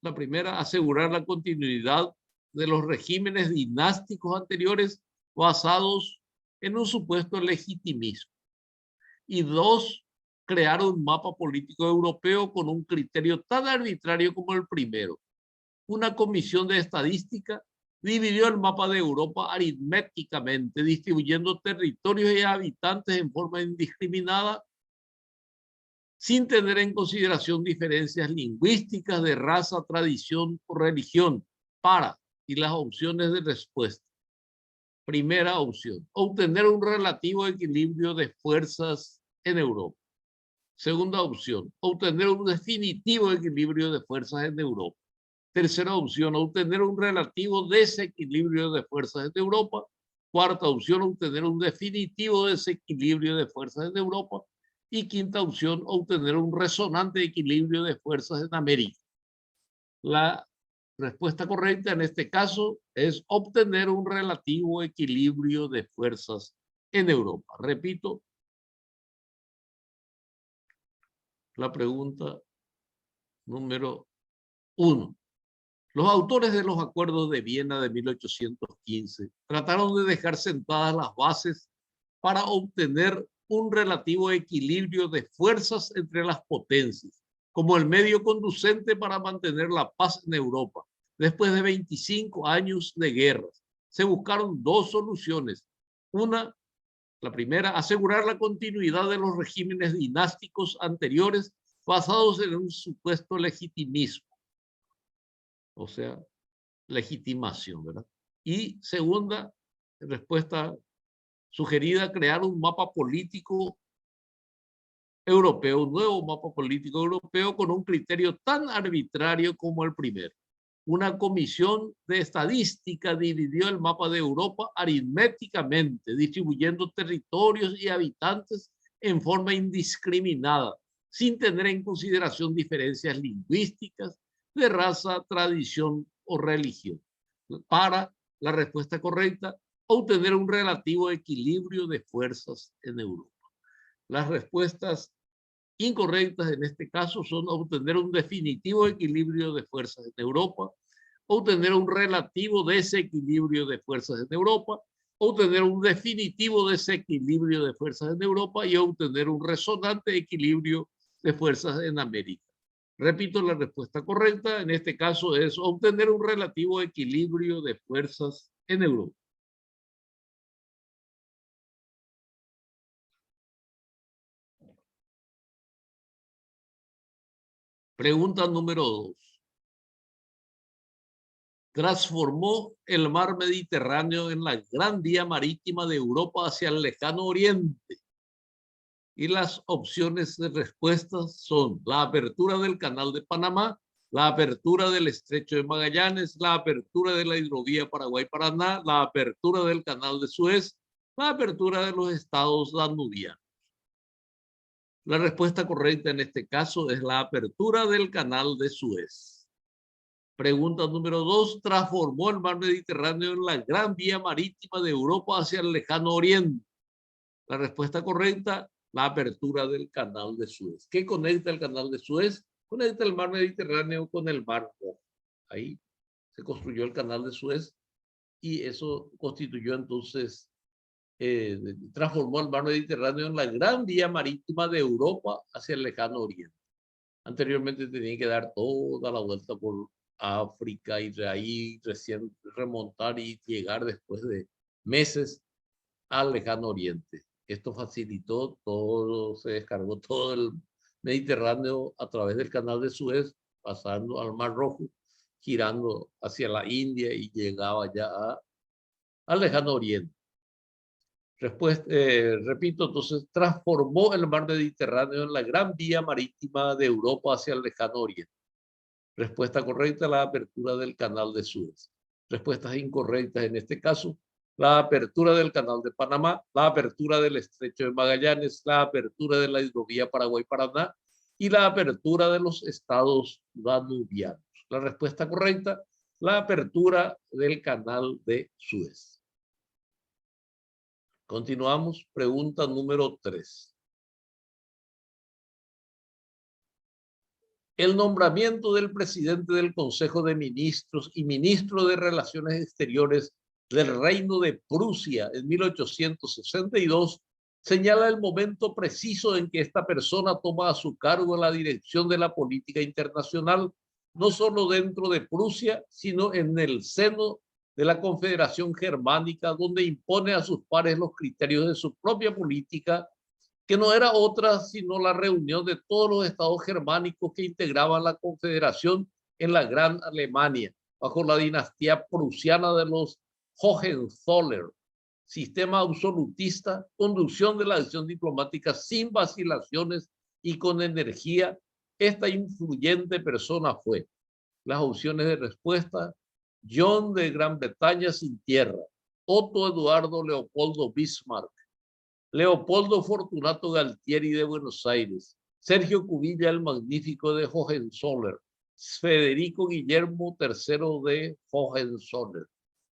La primera, asegurar la continuidad de los regímenes dinásticos anteriores basados en un supuesto legitimismo. Y dos, crear un mapa político europeo con un criterio tan arbitrario como el primero. Una comisión de estadística dividió el mapa de Europa aritméticamente, distribuyendo territorios y habitantes en forma indiscriminada, sin tener en consideración diferencias lingüísticas, de raza, tradición o religión, y las opciones de respuesta. Primera opción, obtener un relativo equilibrio de fuerzas en Europa. Segunda opción, obtener un definitivo equilibrio de fuerzas en Europa. Tercera opción, obtener un relativo desequilibrio de fuerzas en Europa. Cuarta opción, obtener un definitivo desequilibrio de fuerzas en Europa. Y quinta opción, obtener un resonante equilibrio de fuerzas en América. La respuesta correcta en este caso es obtener un relativo equilibrio de fuerzas en Europa. Repito, la pregunta número 1. Los autores de los acuerdos de Viena de 1815 trataron de dejar sentadas las bases para obtener un relativo equilibrio de fuerzas entre las potencias, como el medio conducente para mantener la paz en Europa. Después de 25 años de guerras, se buscaron dos soluciones. La primera, asegurar la continuidad de los regímenes dinásticos anteriores basados en un supuesto legitimismo. O sea, legitimación, ¿verdad? Y segunda respuesta sugerida, crear un mapa político europeo, un nuevo mapa político europeo con un criterio tan arbitrario como el primero. Una comisión de estadística dividió el mapa de Europa aritméticamente, distribuyendo territorios y habitantes en forma indiscriminada, sin tener en consideración diferencias lingüísticas, de raza, tradición o religión. Para la respuesta correcta, obtener un relativo equilibrio de fuerzas en Europa. Las respuestas incorrectas en este caso son obtener un definitivo equilibrio de fuerzas en Europa, obtener un relativo desequilibrio de fuerzas en Europa, obtener un definitivo desequilibrio de fuerzas en Europa y obtener un resonante equilibrio de fuerzas en América. Repito, la respuesta correcta en este caso es obtener un relativo equilibrio de fuerzas en Europa. Pregunta número 2. Transformó el mar Mediterráneo en la gran vía marítima de Europa hacia el lejano oriente. Y las opciones de respuesta son la apertura del Canal de Panamá, la apertura del estrecho de Magallanes, la apertura de la hidrovía Paraguay-Paraná, la apertura del canal de Suez, la apertura de los estados danubianos. La respuesta correcta en este caso es la apertura del canal de Suez. Pregunta número 2. ¿Transformó el mar Mediterráneo en la gran vía marítima de Europa hacia el lejano oriente? La respuesta correcta, la apertura del canal de Suez. ¿Qué conecta el canal de Suez? Conecta el mar Mediterráneo con el mar Rojo. Ahí se construyó el canal de Suez y eso constituyó entonces, transformó el mar Mediterráneo en la gran vía marítima de Europa hacia el lejano oriente. Anteriormente tenía que dar toda la vuelta por África y de ahí recién remontar y llegar después de meses al lejano oriente. Esto facilitó todo, se descargó todo el Mediterráneo a través del canal de Suez, pasando al Mar Rojo, girando hacia la India y llegaba ya al lejano oriente. Repito, entonces transformó el mar Mediterráneo en la gran vía marítima de Europa hacia el lejano oriente. Respuesta correcta, la apertura del canal de Suez. Respuestas incorrectas en este caso, la apertura del canal de Panamá, la apertura del estrecho de Magallanes, la apertura de la hidrovía Paraguay-Paraná y la apertura de los estados danubianos. La respuesta correcta, la apertura del canal de Suez. Continuamos. Pregunta número 3. El nombramiento del presidente del Consejo de Ministros y ministro de Relaciones Exteriores del Reino de Prusia en 1862 señala el momento preciso en que esta persona toma a su cargo la dirección de la política internacional, no solo dentro de Prusia, sino en el seno de la Confederación Germánica, donde impone a sus pares los criterios de su propia política, que no era otra sino la reunión de todos los estados germánicos que integraban la Confederación en la Gran Alemania, bajo la dinastía prusiana de los Hohenzollern. Sistema absolutista, conducción de la acción diplomática sin vacilaciones y con energía. Esta influyente persona fue. Las opciones de respuesta: John de Gran Bretaña sin tierra, Otto Eduardo Leopoldo Bismarck, Leopoldo Fortunato Galtieri de Buenos Aires, Sergio Cubilla el Magnífico de Hohenzollern, Federico Guillermo III de Hohenzollern.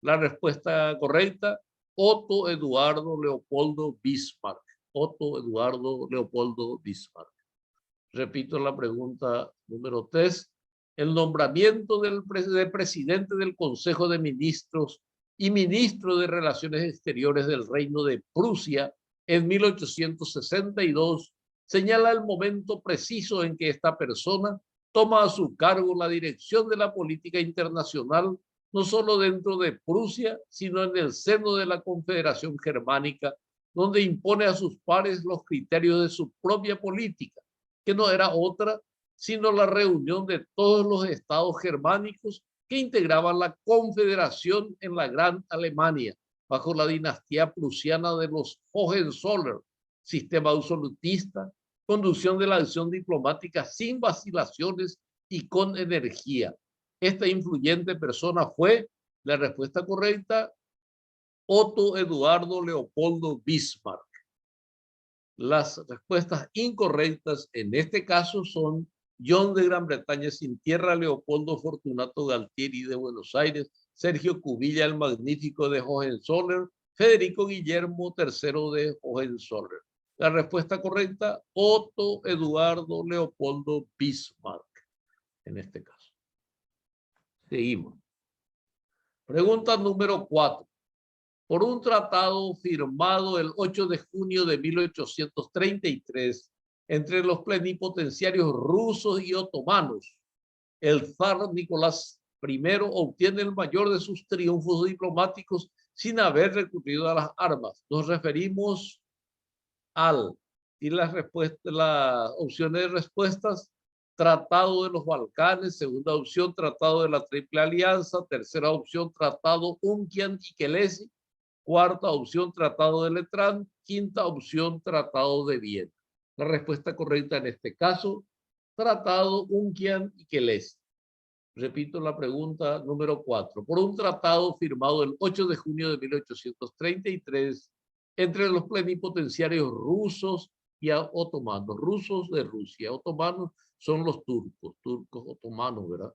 La respuesta correcta, Otto Eduardo Leopoldo Bismarck. Otto Eduardo Leopoldo Bismarck. Repito la pregunta número 3. El nombramiento del presidente del Consejo de Ministros y ministro de Relaciones Exteriores del Reino de Prusia en 1862 señala el momento preciso en que esta persona toma a su cargo la dirección de la política internacional, no solo dentro de Prusia, sino en el seno de la Confederación Germánica, donde impone a sus pares los criterios de su propia política, que no era otra sino la reunión de todos los estados germánicos que integraban la Confederación en la Gran Alemania, bajo la dinastía prusiana de los Hohenzollern, sistema absolutista, conducción de la acción diplomática sin vacilaciones y con energía. Esta influyente persona fue, la respuesta correcta, Otto Eduardo Leopoldo Bismarck. Las respuestas incorrectas en este caso son John de Gran Bretaña sin tierra, Leopoldo Fortunato Galtieri de Buenos Aires, Sergio Cubilla el Magnífico de Hohenzollern, Federico Guillermo III de Hohenzollern. La respuesta correcta, Otto Eduardo Leopoldo Bismarck, en este caso. Seguimos. Pregunta número 4. Por un tratado firmado el 8 de junio de 1833 entre los plenipotenciarios rusos y otomanos, el zar Nicolás I obtiene el mayor de sus triunfos diplomáticos sin haber recurrido a las armas. Nos referimos al, y las opciones de respuestas: Tratado de los Balcanes, segunda opción, Tratado de la Triple Alianza, tercera opción, Tratado Unkian-Ikelési, cuarta opción, Tratado de Letrán, quinta opción, Tratado de Viena. La respuesta correcta en este caso, Tratado Unkian-Ikelési. Repito la pregunta número 4. Por un tratado firmado el 8 de junio de 1833 entre los plenipotenciarios rusos y otomanos. Rusos de Rusia, otomanos son los turcos, turcos otomanos, ¿verdad?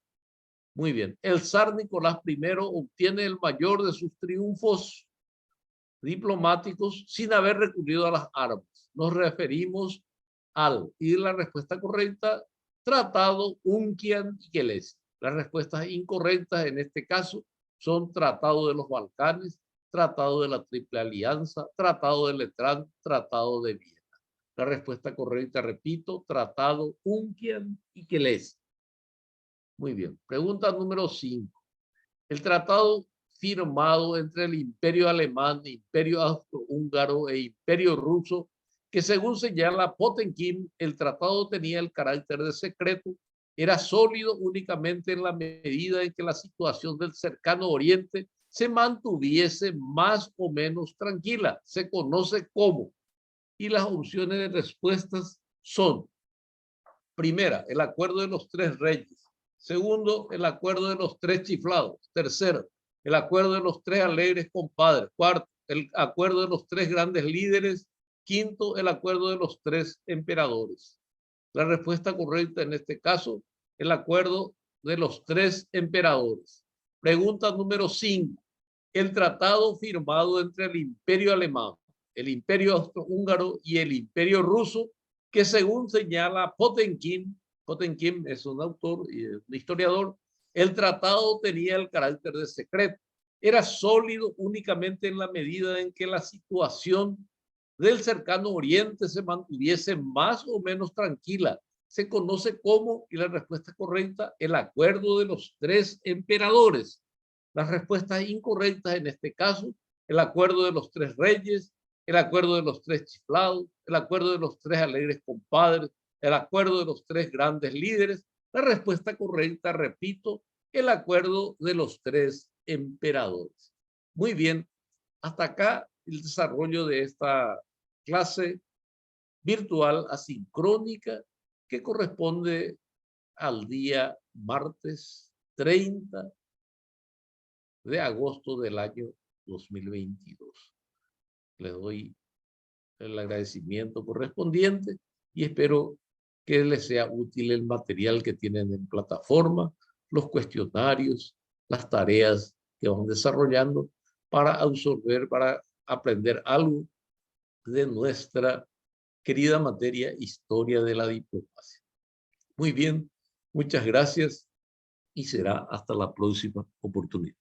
Muy bien. El zar Nicolás I obtiene el mayor de sus triunfos diplomáticos sin haber recurrido a las armas. Nos referimos al, y la respuesta correcta, Tratado Unkian-Gelesi. Las respuestas incorrectas en este caso son Tratado de los Balcanes, Tratado de la Triple Alianza, Tratado de Letrán, Tratado de Viena. La respuesta correcta, repito, Tratado Unkian-Gelesi. Muy bien. Pregunta número 5. El tratado firmado entre el Imperio Alemán, Imperio Austrohúngaro e Imperio Ruso, que según señala Potemkin, el tratado tenía el carácter de secreto, era sólido únicamente en la medida en que la situación del cercano Oriente se mantuviese más o menos tranquila. Se conoce como. Y las opciones de respuestas son: primera, el acuerdo de los tres reyes. Segundo, el acuerdo de los tres chiflados. Tercero, el acuerdo de los tres alegres compadres. Cuarto, el acuerdo de los tres grandes líderes. Quinto, el acuerdo de los tres emperadores. La respuesta correcta en este caso, el acuerdo de los tres emperadores. Pregunta número 5. El tratado firmado entre el Imperio Alemán, el Imperio Austrohúngaro y el Imperio Ruso, que según señala Potemkin es un autor y un historiador, el tratado tenía el carácter de secreto. Era sólido únicamente en la medida en que la situación del cercano Oriente se mantuviese más o menos tranquila. Se conoce como, y la respuesta correcta, el acuerdo de los tres emperadores. Las respuestas incorrectas en este caso, el acuerdo de los tres reyes, el acuerdo de los tres chiflados, el acuerdo de los tres alegres compadres, el acuerdo de los tres grandes líderes. La respuesta correcta, repito, el acuerdo de los tres emperadores. Muy bien, hasta acá el desarrollo de esta clase virtual asincrónica que corresponde al día martes 30 de agosto del año 2022. Les doy el agradecimiento correspondiente y espero que les sea útil el material que tienen en plataforma, los cuestionarios, las tareas que van desarrollando para absorber, para aprender algo de nuestra querida materia Historia de la Diplomacia. Muy bien, muchas gracias y será hasta la próxima oportunidad.